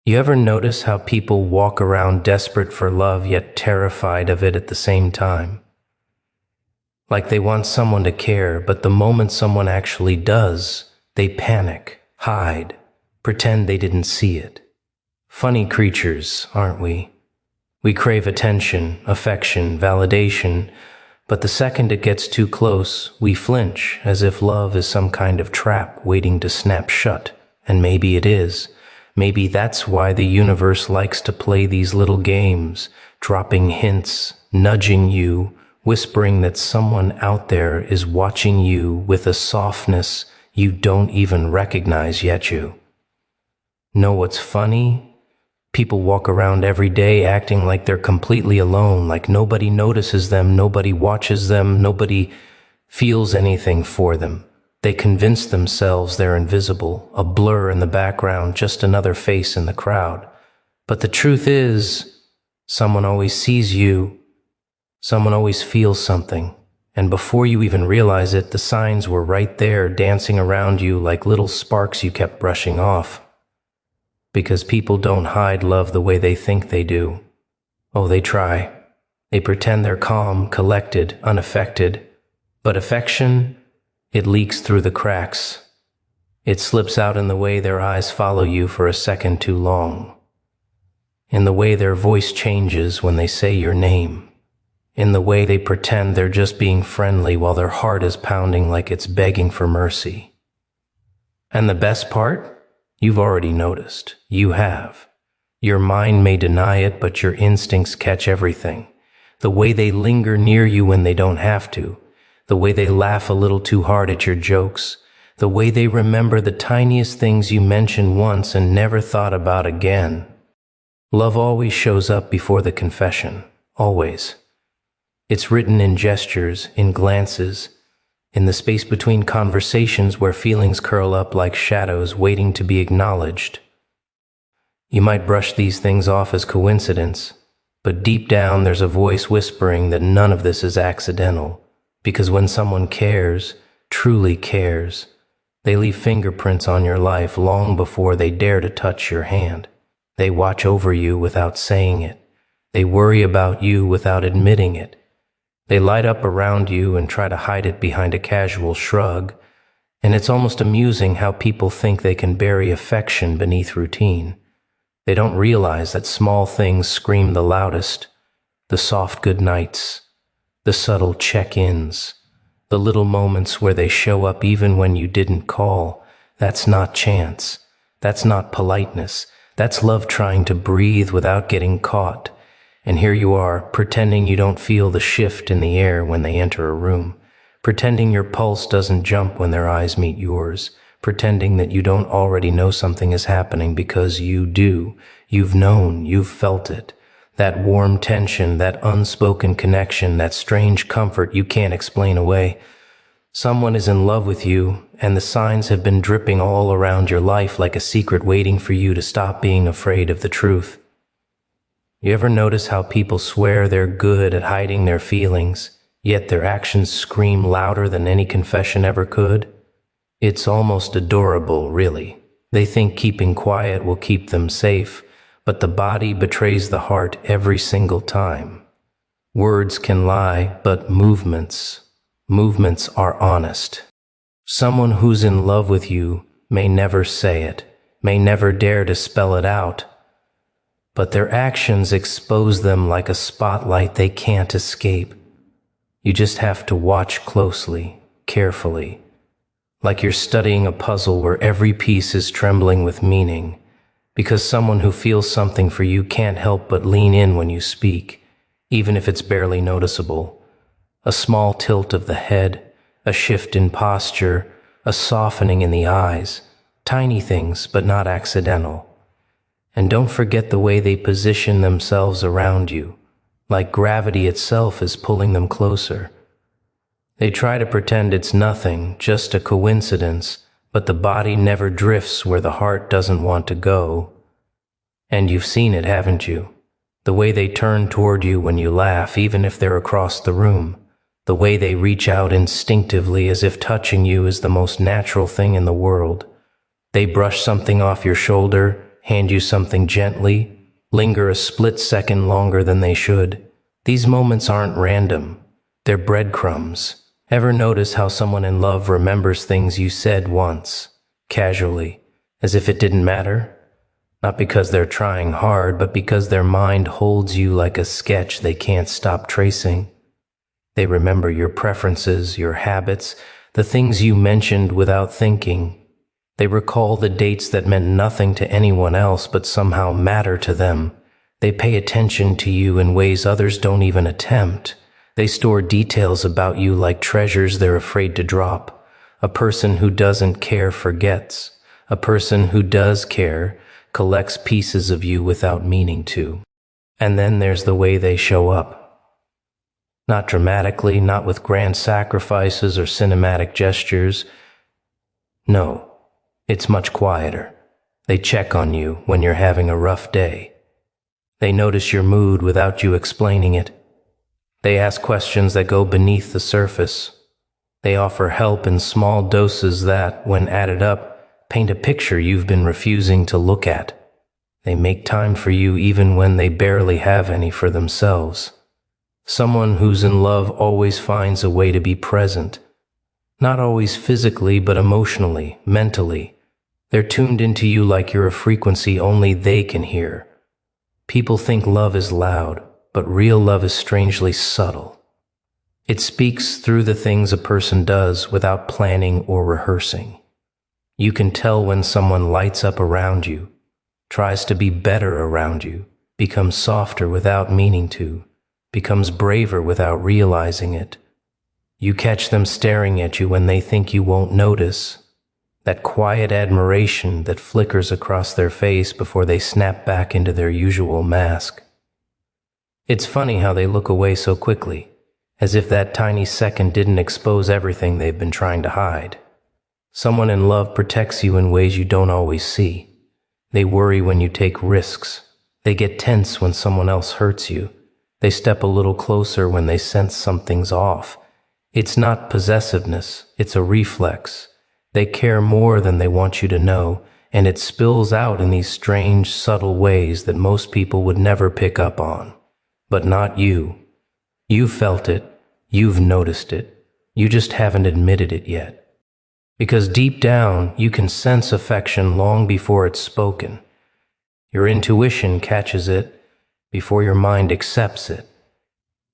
You ever notice how people walk around desperate for love yet terrified of it at the same time? Like they want someone to care, but the moment someone actually does, they panic, hide, pretend they didn't see it. Funny creatures, aren't we? We crave attention, affection, validation, but the second it gets too close, we flinch as if love is some kind of trap waiting to snap shut. And maybe it is. Maybe that's why the universe likes to play these little games, dropping hints, nudging you, whispering that someone out there is watching you with a softness you don't even recognize yet. You know what's funny? People walk around every day acting like they're completely alone, like nobody notices them, nobody watches them, nobody feels anything for them. They convince themselves they're invisible, a blur in the background, just another face in the crowd. But the truth is, someone always sees you, someone always feels something, and before you even realize it, the signs were right there, dancing around you like little sparks you kept brushing off. Because people don't hide love the way they think they do. Oh, they try. They pretend they're calm, collected, unaffected. But affection, it leaks through the cracks. It slips out in the way their eyes follow you for a second too long. In the way their voice changes when they say your name. In the way they pretend they're just being friendly while their heart is pounding like it's begging for mercy. And the best part? You've already noticed. You have. Your mind may deny it, but your instincts catch everything. The way they linger near you when they don't have to. The way they laugh a little too hard at your jokes, the way they remember the tiniest things you mentioned once and never thought about again. Love always shows up before the confession, always. It's written in gestures, in glances, in the space between conversations where feelings curl up like shadows waiting to be acknowledged. You might brush these things off as coincidence, but deep down there's a voice whispering that none of this is accidental. Because when someone cares, truly cares, they leave fingerprints on your life long before they dare to touch your hand. They watch over you without saying it. They worry about you without admitting it. They light up around you and try to hide it behind a casual shrug. And it's almost amusing how people think they can bury affection beneath routine. They don't realize that small things scream the loudest. The soft good nights, the subtle check-ins, the little moments where they show up even when you didn't call. That's not chance. That's not politeness. That's love trying to breathe without getting caught. And here you are, pretending you don't feel the shift in the air when they enter a room, pretending your pulse doesn't jump when their eyes meet yours, pretending that you don't already know something is happening because you do. You've known, you've felt it. That warm tension, that unspoken connection, that strange comfort you can't explain away. Someone is in love with you, and the signs have been dripping all around your life like a secret waiting for you to stop being afraid of the truth. You ever notice how people swear they're good at hiding their feelings, yet their actions scream louder than any confession ever could? It's almost adorable, really. They think keeping quiet will keep them safe, but the body betrays the heart every single time. Words can lie, but movements are honest. Someone who's in love with you may never say it, may never dare to spell it out, but their actions expose them like a spotlight they can't escape. You just have to watch closely, carefully, like you're studying a puzzle where every piece is trembling with meaning. Because someone who feels something for you can't help but lean in when you speak, even if it's barely noticeable. A small tilt of the head, a shift in posture, a softening in the eyes. Tiny things, but not accidental. And don't forget the way they position themselves around you, like gravity itself is pulling them closer. They try to pretend it's nothing, just a coincidence, but the body never drifts where the heart doesn't want to go. And you've seen it, haven't you? The way they turn toward you when you laugh, even if they're across the room. The way they reach out instinctively as if touching you is the most natural thing in the world. They brush something off your shoulder, hand you something gently, linger a split second longer than they should. These moments aren't random. They're breadcrumbs. Ever notice how someone in love remembers things you said once, casually, as if it didn't matter? Not because they're trying hard, but because their mind holds you like a sketch they can't stop tracing. They remember your preferences, your habits, the things you mentioned without thinking. They recall the dates that meant nothing to anyone else but somehow matter to them. They pay attention to you in ways others don't even attempt. They store details about you like treasures they're afraid to drop. A person who doesn't care forgets. A person who does care collects pieces of you without meaning to. And then there's the way they show up. Not dramatically, not with grand sacrifices or cinematic gestures. No, it's much quieter. They check on you when you're having a rough day. They notice your mood without you explaining it. They ask questions that go beneath the surface. They offer help in small doses that, when added up, paint a picture you've been refusing to look at. They make time for you even when they barely have any for themselves. Someone who's in love always finds a way to be present. Not always physically, but emotionally, mentally. They're tuned into you like you're a frequency only they can hear. People think love is loud, but real love is strangely subtle. It speaks through the things a person does without planning or rehearsing. You can tell when someone lights up around you, tries to be better around you, becomes softer without meaning to, becomes braver without realizing it. You catch them staring at you when they think you won't notice. That quiet admiration that flickers across their face before they snap back into their usual mask. It's funny how they look away so quickly, as if that tiny second didn't expose everything they've been trying to hide. Someone in love protects you in ways you don't always see. They worry when you take risks. They get tense when someone else hurts you. They step a little closer when they sense something's off. It's not possessiveness, it's a reflex. They care more than they want you to know, and it spills out in these strange, subtle ways that most people would never pick up on. But not you. You've felt it, you've noticed it, you just haven't admitted it yet. Because deep down, you can sense affection long before it's spoken. Your intuition catches it before your mind accepts it.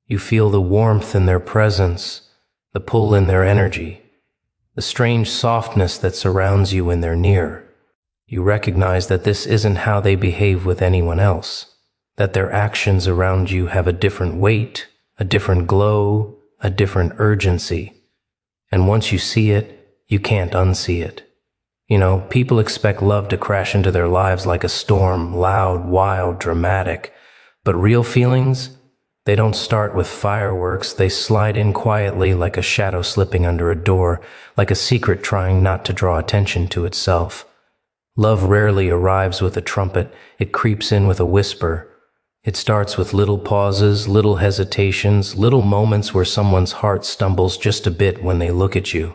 You feel the warmth in their presence, the pull in their energy, the strange softness that surrounds you when they're near. You recognize that this isn't how they behave with anyone else, that their actions around you have a different weight, a different glow, a different urgency. And once you see it, you can't unsee it. You know, people expect love to crash into their lives like a storm, loud, wild, dramatic. But real feelings, they don't start with fireworks. They slide in quietly like a shadow slipping under a door, like a secret trying not to draw attention to itself. Love rarely arrives with a trumpet. It creeps in with a whisper. It starts with little pauses, little hesitations, little moments where someone's heart stumbles just a bit when they look at you.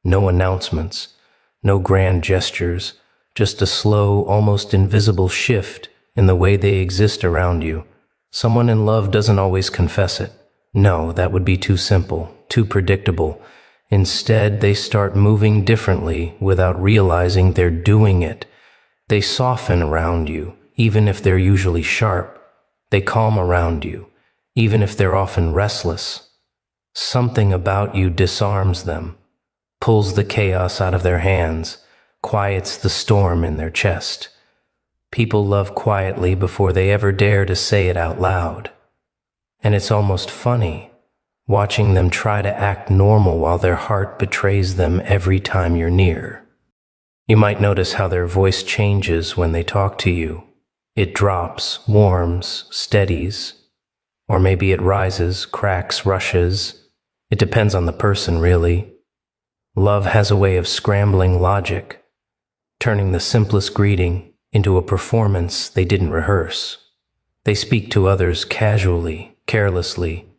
No announcements, no grand gestures, just a slow, almost invisible shift in the way they exist around you. Someone in love doesn't always confess it. No, that would be too simple, too predictable. Instead, they start moving differently without realizing they're doing it. They soften around you, even if they're usually sharp. They calm around you, even if they're often restless. Something about you disarms them, pulls the chaos out of their hands, quiets the storm in their chest. People love quietly before they ever dare to say it out loud. And it's almost funny, watching them try to act normal while their heart betrays them every time you're near. You might notice how their voice changes when they talk to you. It drops, warms, steadies, or maybe it rises, cracks, rushes. It depends on the person, really. Love has a way of scrambling logic, turning the simplest greeting into a performance they didn't rehearse. They speak to others casually, carelessly,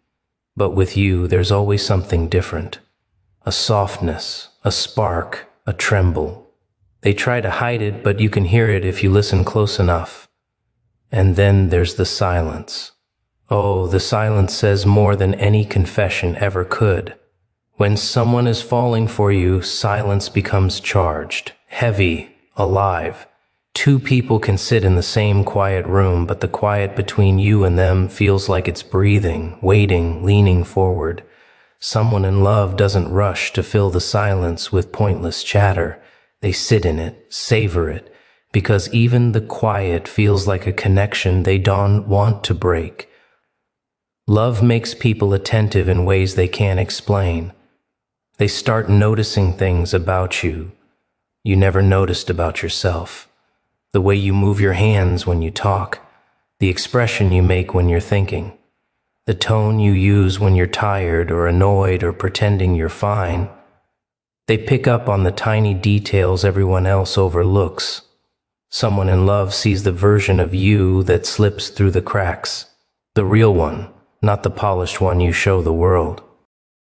but with you there's always something different. A softness, a spark, a tremble. They try to hide it, but you can hear it if you listen close enough. And then there's the silence. Oh, the silence says more than any confession ever could. When someone is falling for you, silence becomes charged, heavy, alive. Two people can sit in the same quiet room, but the quiet between you and them feels like it's breathing, waiting, leaning forward. Someone in love doesn't rush to fill the silence with pointless chatter. They sit in it, savor it, because even the quiet feels like a connection they don't want to break. Love makes people attentive in ways they can't explain. They start noticing things about you never noticed about yourself. The way you move your hands when you talk, the expression you make when you're thinking, the tone you use when you're tired or annoyed or pretending you're fine. They pick up on the tiny details everyone else overlooks. Someone in love sees the version of you that slips through the cracks, the real one, not the polished one you show the world.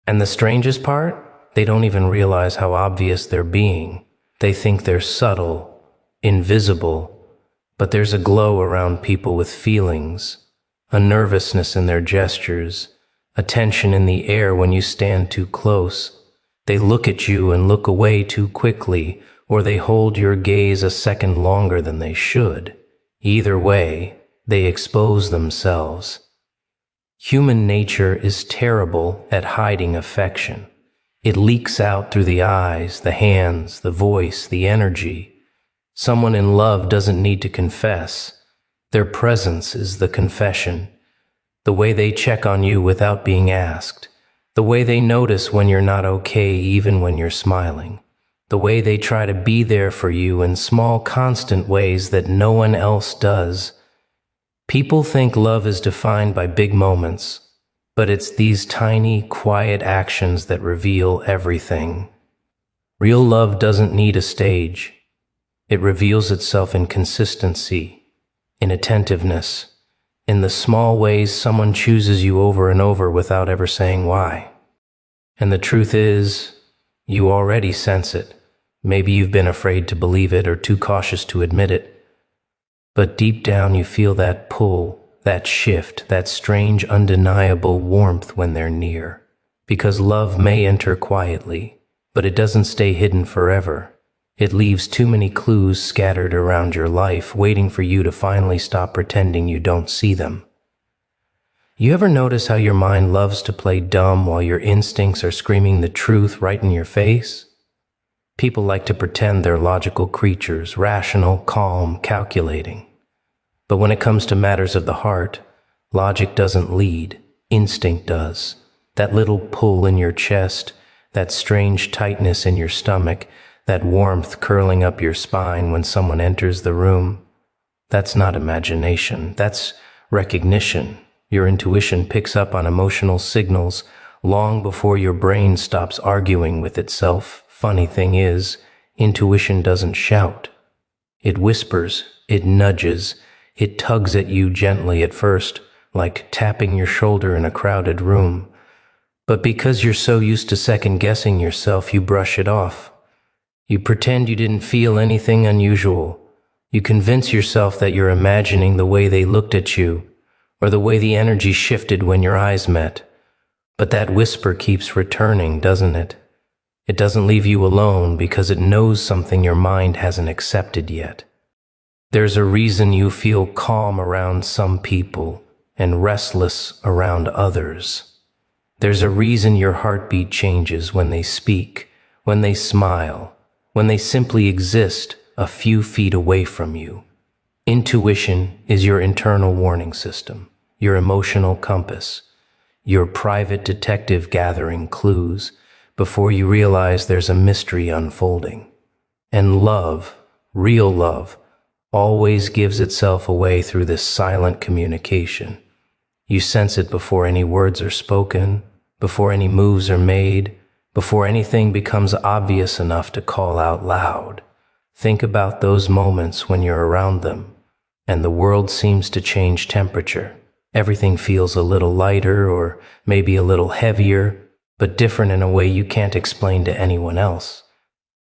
And the strangest part? They don't even realize how obvious they're being. They think they're subtle, invisible, but there's a glow around people with feelings, a nervousness in their gestures, a tension in the air when you stand too close. They look at you and look away too quickly, or they hold your gaze a second longer than they should. Either way, they expose themselves. Human nature is terrible at hiding affection. It leaks out through the eyes, the hands, the voice, the energy. Someone in love doesn't need to confess. Their presence is the confession. The way they check on you without being asked. The way they notice when you're not okay even when you're smiling. The way they try to be there for you in small, constant ways that no one else does. People think love is defined by big moments, but it's these tiny, quiet actions that reveal everything. Real love doesn't need a stage. It reveals itself in consistency, in attentiveness, in the small ways someone chooses you over and over without ever saying why. And the truth is, you already sense it. Maybe you've been afraid to believe it or too cautious to admit it. But deep down you feel that pull, that shift, that strange, undeniable warmth when they're near. Because love may enter quietly, but it doesn't stay hidden forever. It leaves too many clues scattered around your life, waiting for you to finally stop pretending you don't see them. You ever notice how your mind loves to play dumb while your instincts are screaming the truth right in your face? People like to pretend they're logical creatures, rational, calm, calculating. But when it comes to matters of the heart, logic doesn't lead, instinct does. That little pull in your chest, that strange tightness in your stomach, that warmth curling up your spine when someone enters the room, that's not imagination, that's recognition. Your intuition picks up on emotional signals long before your brain stops arguing with itself. Funny thing is, intuition doesn't shout. It whispers, it nudges, it tugs at you gently at first, like tapping your shoulder in a crowded room. But because you're so used to second-guessing yourself, you brush it off. You pretend you didn't feel anything unusual. You convince yourself that you're imagining the way they looked at you, or the way the energy shifted when your eyes met. But that whisper keeps returning, doesn't it? It doesn't leave you alone because it knows something your mind hasn't accepted yet. There's a reason you feel calm around some people and restless around others. There's a reason your heartbeat changes when they speak, when they smile, when they simply exist a few feet away from you. Intuition is your internal warning system, your emotional compass, your private detective gathering clues before you realize there's a mystery unfolding. And love, real love, always gives itself away through this silent communication. You sense it before any words are spoken, before any moves are made, before anything becomes obvious enough to call out loud. Think about those moments when you're around them, and the world seems to change temperature. Everything feels a little lighter or maybe a little heavier, but different in a way you can't explain to anyone else.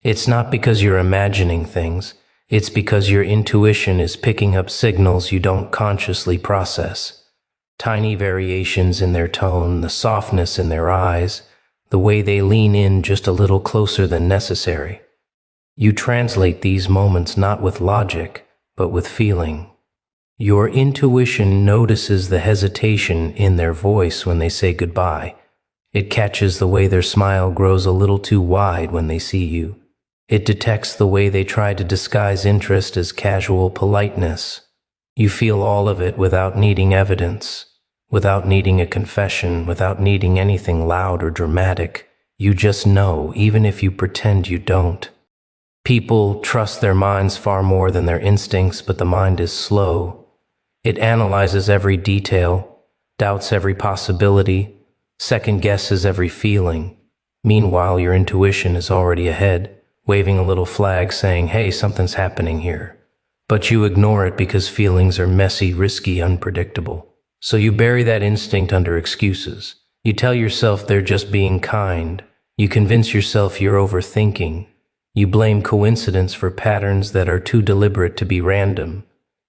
It's not because you're imagining things, it's because your intuition is picking up signals you don't consciously process. Tiny variations in their tone, the softness in their eyes, the way they lean in just a little closer than necessary. You translate these moments not with logic, but with feeling. Your intuition notices the hesitation in their voice when they say goodbye. It catches the way their smile grows a little too wide when they see you. It detects the way they try to disguise interest as casual politeness. You feel all of it without needing evidence, without needing a confession, without needing anything loud or dramatic. You just know, even if you pretend you don't. People trust their minds far more than their instincts, but the mind is slow. It analyzes every detail, doubts every possibility, second guesses every feeling. Meanwhile, your intuition is already ahead, waving a little flag saying, hey, something's happening here. But you ignore it because feelings are messy, risky, unpredictable. So you bury that instinct under excuses. You tell yourself they're just being kind. You convince yourself you're overthinking. You blame coincidence for patterns that are too deliberate to be random.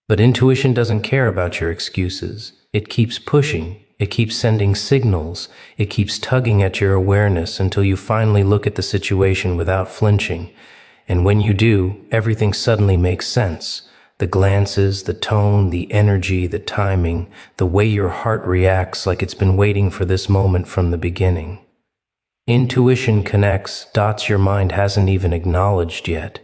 But intuition doesn't care about your excuses. It keeps pushing. It keeps sending signals. It keeps tugging at your awareness until you finally look at the situation without flinching. And when you do, everything suddenly makes sense. The glances, the tone, the energy, the timing, the way your heart reacts like it's been waiting for this moment from the beginning. Intuition connects dots your mind hasn't even acknowledged yet.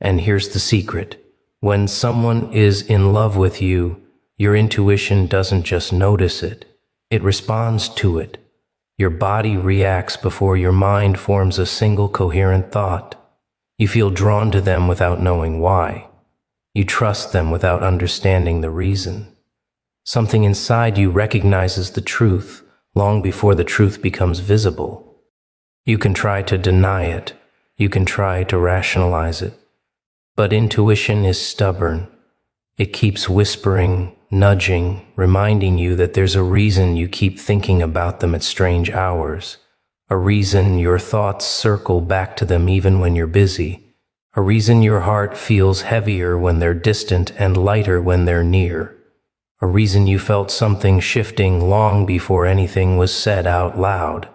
And here's the secret. When someone is in love with you, your intuition doesn't just notice it. It responds to it. Your body reacts before your mind forms a single coherent thought. You feel drawn to them without knowing why. You trust them without understanding the reason. Something inside you recognizes the truth long before the truth becomes visible. You can try to deny it. You can try to rationalize it. But intuition is stubborn. It keeps whispering, nudging, reminding you that there's a reason you keep thinking about them at strange hours, a reason your thoughts circle back to them even when you're busy, a reason your heart feels heavier when they're distant and lighter when they're near, a reason you felt something shifting long before anything was said out loud.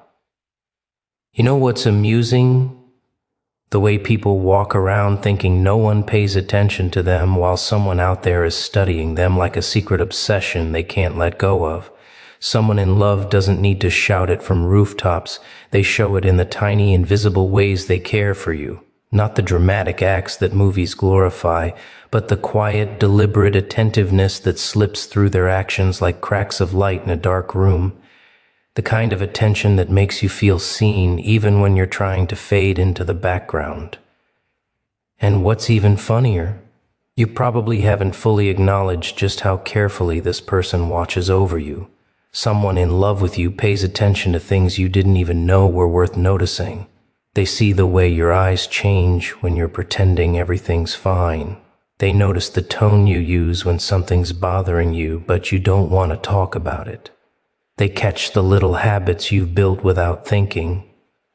You know what's amusing? The way people walk around thinking no one pays attention to them while someone out there is studying them like a secret obsession they can't let go of. Someone in love doesn't need to shout it from rooftops. They show it in the tiny, invisible ways they care for you. Not the dramatic acts that movies glorify, but the quiet, deliberate attentiveness that slips through their actions like cracks of light in a dark room. The kind of attention that makes you feel seen even when you're trying to fade into the background. And what's even funnier, you probably haven't fully acknowledged just how carefully this person watches over you. Someone in love with you pays attention to things you didn't even know were worth noticing. They see the way your eyes change when you're pretending everything's fine. They notice the tone you use when something's bothering you, but you don't want to talk about it. They catch the little habits you've built without thinking,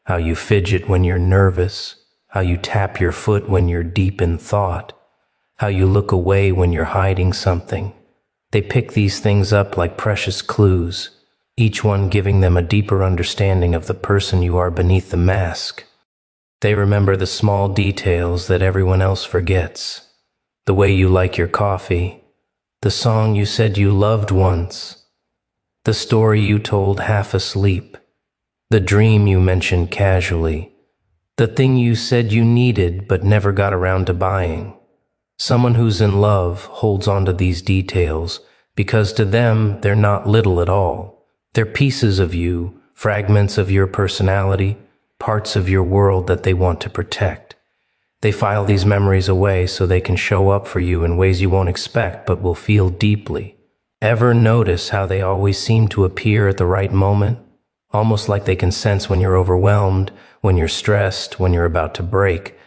how you fidget when you're nervous, how you tap your foot when you're deep in thought, how you look away when you're hiding something. They pick these things up like precious clues, each one giving them a deeper understanding of the person you are beneath the mask. They remember the small details that everyone else forgets, the way you like your coffee, the song you said you loved once, the story you told half asleep, the dream you mentioned casually, the thing you said you needed but never got around to buying. Someone who's in love holds on to these details because to them they're not little at all. They're pieces of you, fragments of your personality, parts of your world that they want to protect. They file these memories away so they can show up for you in ways you won't expect but will feel deeply. Ever notice how they always seem to appear at the right moment? Almost like they can sense when you're overwhelmed, when you're stressed, when you're about to break.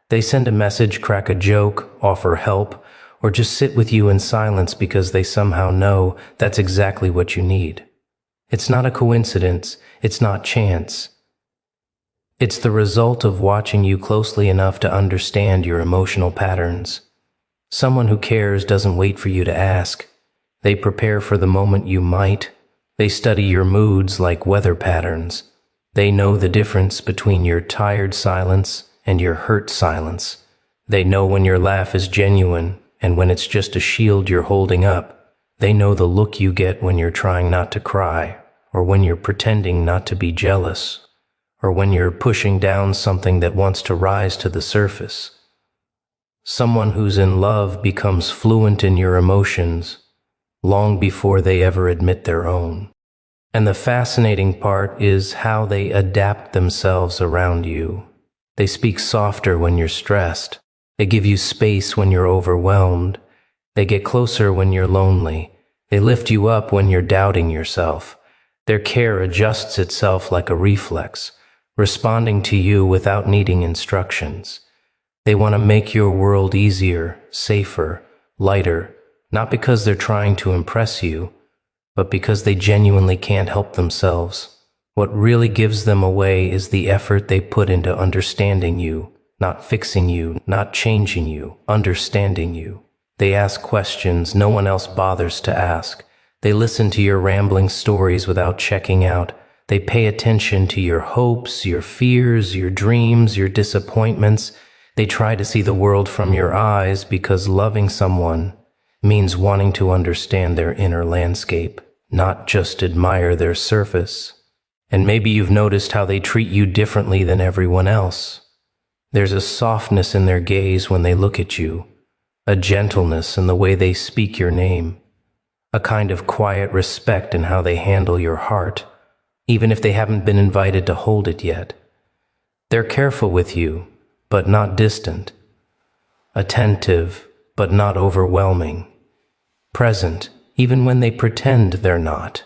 They send a message, crack a joke, offer help, or just sit with you in silence because they somehow know that's exactly what you need. It's not a coincidence. It's not chance. It's the result of watching you closely enough to understand your emotional patterns. Someone who cares doesn't wait for you to ask. They prepare for the moment you might. They study your moods like weather patterns. They know the difference between your tired silence and your hurt silence. They know when your laugh is genuine and when it's just a shield you're holding up. They know the look you get when you're trying not to cry, or when you're pretending not to be jealous, or when you're pushing down something that wants to rise to the surface. Someone who's in love becomes fluent in your emotions long before they ever admit their own. And the fascinating part is how they adapt themselves around you. They speak softer when you're stressed. They give you space when you're overwhelmed. They get closer when you're lonely. They lift you up when you're doubting yourself. Their care adjusts itself like a reflex, responding to you without needing instructions. They want to make your world easier, safer, lighter, not because they're trying to impress you, but because they genuinely can't help themselves. What really gives them away is the effort they put into understanding you, not fixing you, not changing you, understanding you. They ask questions no one else bothers to ask. They listen to your rambling stories without checking out. They pay attention to your hopes, your fears, your dreams, your disappointments. They try to see the world from your eyes because loving someone means wanting to understand their inner landscape, not just admire their surface. And maybe you've noticed how they treat you differently than everyone else. There's a softness in their gaze when they look at you, a gentleness in the way they speak your name, a kind of quiet respect in how they handle your heart, even if they haven't been invited to hold it yet. They're careful with you, but not distant, attentive, but not overwhelming, present, even when they pretend they're not.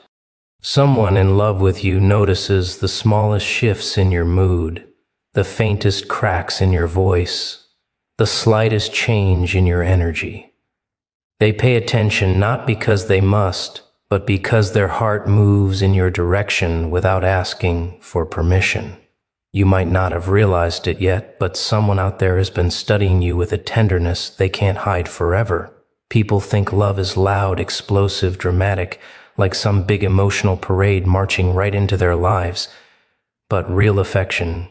Someone in love with you notices the smallest shifts in your mood, the faintest cracks in your voice, the slightest change in your energy. They pay attention not because they must, but because their heart moves in your direction without asking for permission. You might not have realized it yet, but someone out there has been studying you with a tenderness they can't hide forever. People think love is loud, explosive, dramatic, like some big emotional parade marching right into their lives. But real affection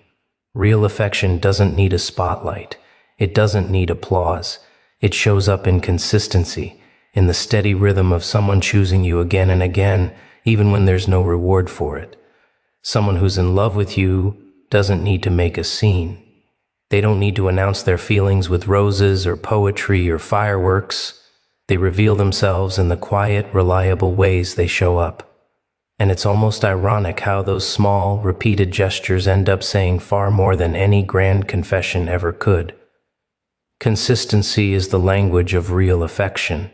doesn't need a spotlight. It doesn't need applause. It shows up in consistency, in the steady rhythm of someone choosing you again and again, even when there's no reward for it. Someone who's in love with you doesn't need to make a scene. They don't need to announce their feelings with roses or poetry or fireworks. They reveal themselves in the quiet, reliable ways they show up. And it's almost ironic how those small, repeated gestures end up saying far more than any grand confession ever could. Consistency is the language of real affection,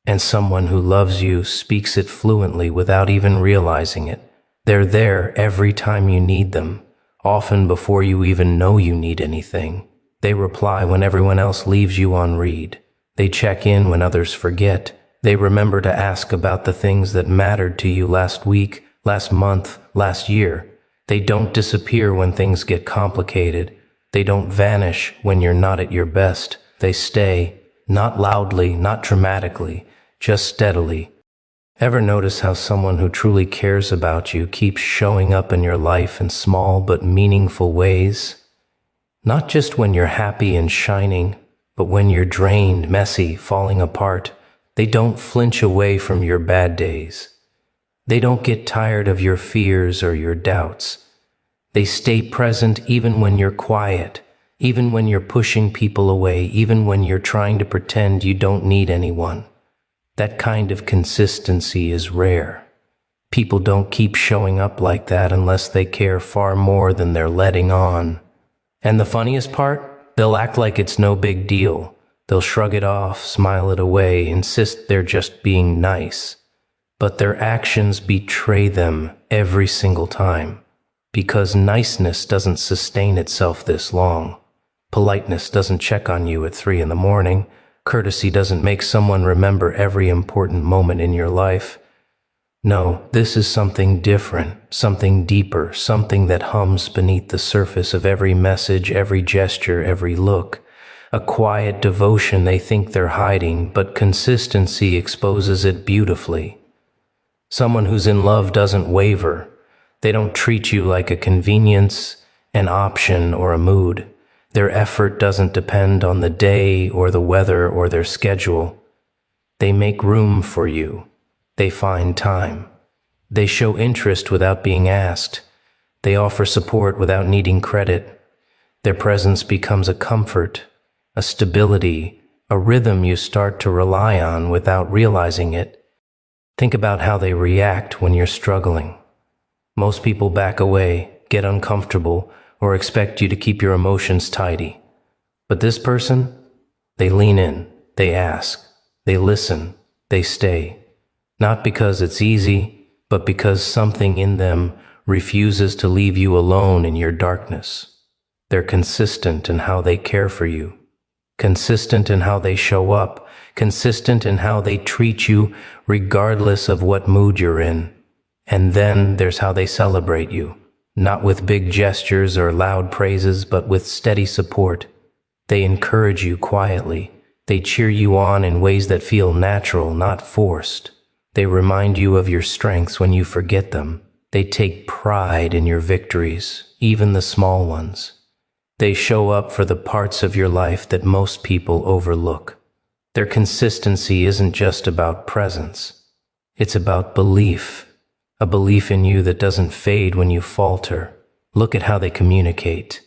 and someone who loves you speaks it fluently without even realizing it. They're there every time you need them, often before you even know you need anything. They reply when everyone else leaves you on read. They check in when others forget. They remember to ask about the things that mattered to you last week, last month, last year. They don't disappear when things get complicated. They don't vanish when you're not at your best. They stay, not loudly, not dramatically, just steadily. Ever notice how someone who truly cares about you keeps showing up in your life in small but meaningful ways? Not just when you're happy and shining, but when you're drained, messy, falling apart. They don't flinch away from your bad days. They don't get tired of your fears or your doubts. They stay present even when you're quiet, even when you're pushing people away, even when you're trying to pretend you don't need anyone. That kind of consistency is rare. People don't keep showing up like that unless they care far more than they're letting on. And the funniest part? They'll act like it's no big deal. They'll shrug it off, smile it away, insist they're just being nice. But their actions betray them every single time. Because niceness doesn't sustain itself this long. Politeness doesn't check on you at 3 a.m. Courtesy doesn't make someone remember every important moment in your life. No, this is something different, something deeper, something that hums beneath the surface of every message, every gesture, every look. A quiet devotion they think they're hiding, but consistency exposes it beautifully. Someone who's in love doesn't waver. They don't treat you like a convenience, an option, or a mood. Their effort doesn't depend on the day or the weather or their schedule. They make room for you. They find time. They show interest without being asked. They offer support without needing credit. Their presence becomes a comfort, a stability, a rhythm you start to rely on without realizing it. Think about how they react when you're struggling. Most people back away, get uncomfortable, or expect you to keep your emotions tidy. But this person, they lean in, they ask, they listen, they stay. Not because it's easy, but because something in them refuses to leave you alone in your darkness. They're consistent in how they care for you, consistent in how they show up, consistent in how they treat you regardless of what mood you're in. And then there's how they celebrate you, not with big gestures or loud praises, but with steady support. They encourage you quietly. They cheer you on in ways that feel natural, not forced. They remind you of your strengths when you forget them. They take pride in your victories, even the small ones. They show up for the parts of your life that most people overlook. Their consistency isn't just about presence. It's about belief, a belief in you that doesn't fade when you falter. Look at how they communicate.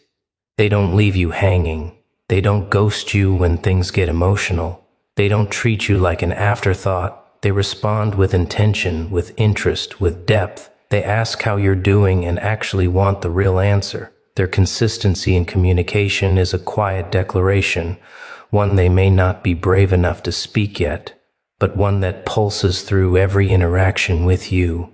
They don't leave you hanging. They don't ghost you when things get emotional. They don't treat you like an afterthought. They respond with intention, with interest, with depth. They ask how you're doing and actually want the real answer. Their consistency in communication is a quiet declaration, one they may not be brave enough to speak yet, but one that pulses through every interaction with you.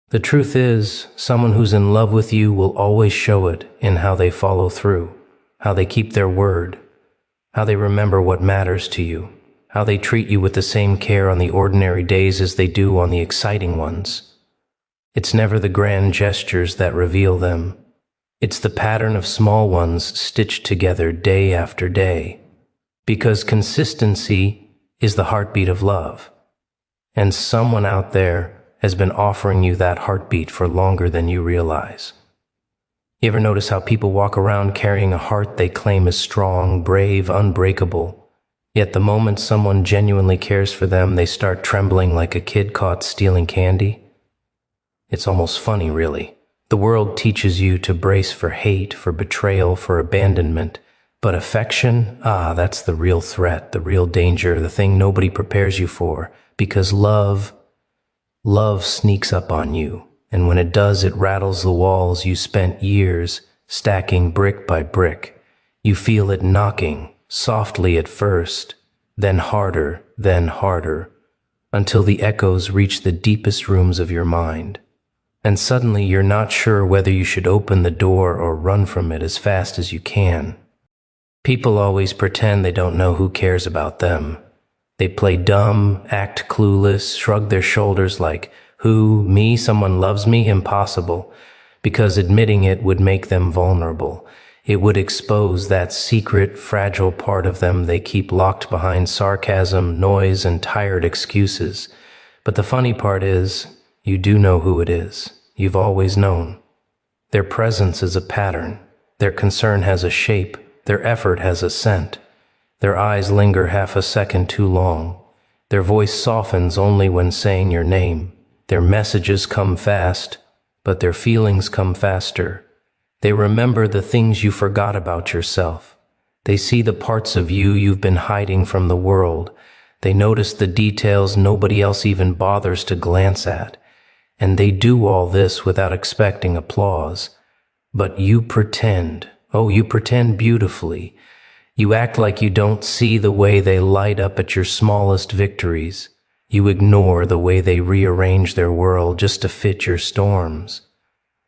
The truth is, someone who's in love with you will always show it in how they follow through, how they keep their word, how they remember what matters to you, how they treat you with the same care on the ordinary days as they do on the exciting ones. It's never the grand gestures that reveal them. It's the pattern of small ones stitched together day after day. Because consistency is the heartbeat of love. And someone out there has been offering you that heartbeat for longer than you realize. You ever notice how people walk around carrying a heart they claim is strong, brave, unbreakable? Yet the moment someone genuinely cares for them, they start trembling like a kid caught stealing candy? It's almost funny, really. The world teaches you to brace for hate, for betrayal, for abandonment. But affection, that's the real threat, the real danger, the thing nobody prepares you for. Because love sneaks up on you. And when it does, it rattles the walls you spent years stacking brick by brick. You feel it knocking, softly at first, then harder, until the echoes reach the deepest rooms of your mind. And suddenly you're not sure whether you should open the door or run from it as fast as you can. People always pretend they don't know who cares about them. They play dumb, act clueless, shrug their shoulders like, who, me, someone loves me? Impossible. Because admitting it would make them vulnerable. It would expose that secret, fragile part of them they keep locked behind sarcasm, noise, and tired excuses. But the funny part is, you do know who it is. You've always known. Their presence is a pattern. Their concern has a shape. Their effort has a scent. Their eyes linger half a second too long. Their voice softens only when saying your name. Their messages come fast, but their feelings come faster. They remember the things you forgot about yourself. They see the parts of you you've been hiding from the world. They notice the details nobody else even bothers to glance at. And they do all this without expecting applause. But you pretend. Oh, you pretend beautifully. You act like you don't see the way they light up at your smallest victories. You ignore the way they rearrange their world just to fit your storms.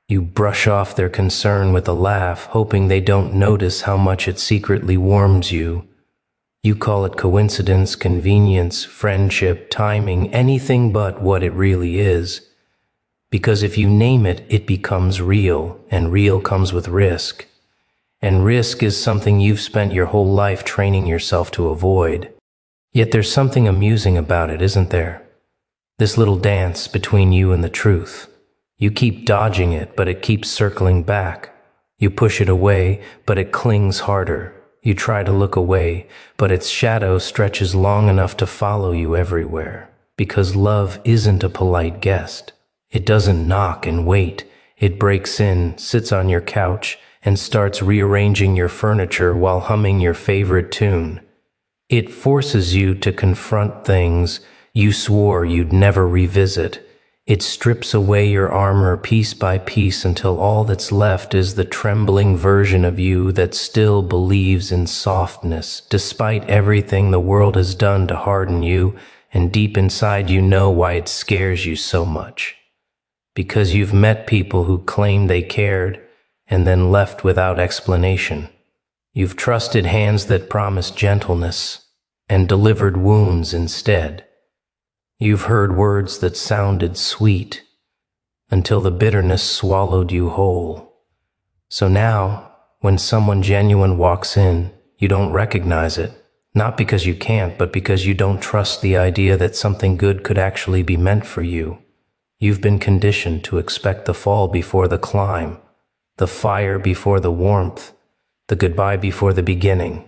You brush off their concern with a laugh, hoping they don't notice how much it secretly warms you. You call it coincidence, convenience, friendship, timing, anything but what it really is. Because if you name it, it becomes real, and real comes with risk. And risk is something you've spent your whole life training yourself to avoid. Yet there's something amusing about it, isn't there? This little dance between you and the truth. You keep dodging it, but it keeps circling back. You push it away, but it clings harder. You try to look away, but its shadow stretches long enough to follow you everywhere. Because love isn't a polite guest. It doesn't knock and wait. It breaks in, sits on your couch, and starts rearranging your furniture while humming your favorite tune. It forces you to confront things you swore you'd never revisit. It strips away your armor piece by piece until all that's left is the trembling version of you that still believes in softness, despite everything the world has done to harden you, and deep inside you know why it scares you so much. Because you've met people who claimed they cared and then left without explanation. You've trusted hands that promised gentleness and delivered wounds instead. You've heard words that sounded sweet until the bitterness swallowed you whole. So now, when someone genuine walks in, you don't recognize it, not because you can't, but because you don't trust the idea that something good could actually be meant for you. You've been conditioned to expect the fall before the climb, the fire before the warmth, the goodbye before the beginning.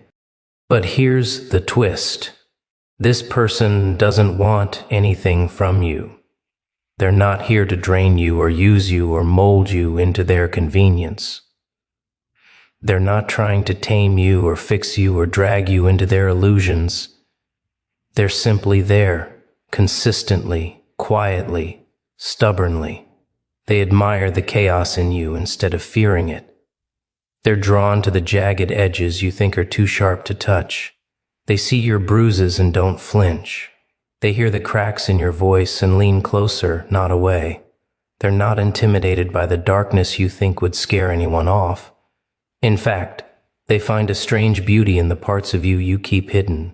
But here's the twist. This person doesn't want anything from you. They're not here to drain you or use you or mold you into their convenience. They're not trying to tame you or fix you or drag you into their illusions. They're simply there, consistently, quietly, stubbornly. They admire the chaos in you instead of fearing it. They're drawn to the jagged edges you think are too sharp to touch. They see your bruises and don't flinch. They hear the cracks in your voice and lean closer, not away. They're not intimidated by the darkness you think would scare anyone off. In fact, they find a strange beauty in the parts of you you keep hidden.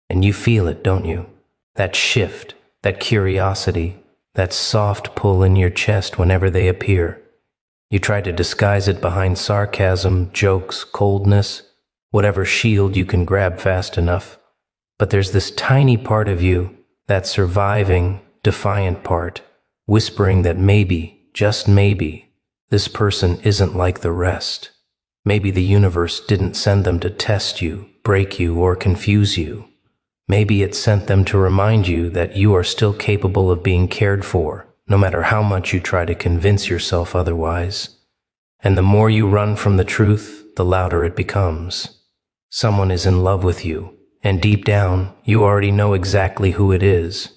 And you feel it, don't you? That shift, that curiosity, that soft pull in your chest whenever they appear. You try to disguise it behind sarcasm, jokes, coldness, whatever shield you can grab fast enough. But there's this tiny part of you, that surviving, defiant part, whispering that maybe, just maybe, this person isn't like the rest. Maybe the universe didn't send them to test you, break you, or confuse you. Maybe it sent them to remind you that you are still capable of being cared for, no matter how much you try to convince yourself otherwise. And the more you run from the truth, the louder it becomes. Someone is in love with you, and deep down, you already know exactly who it is.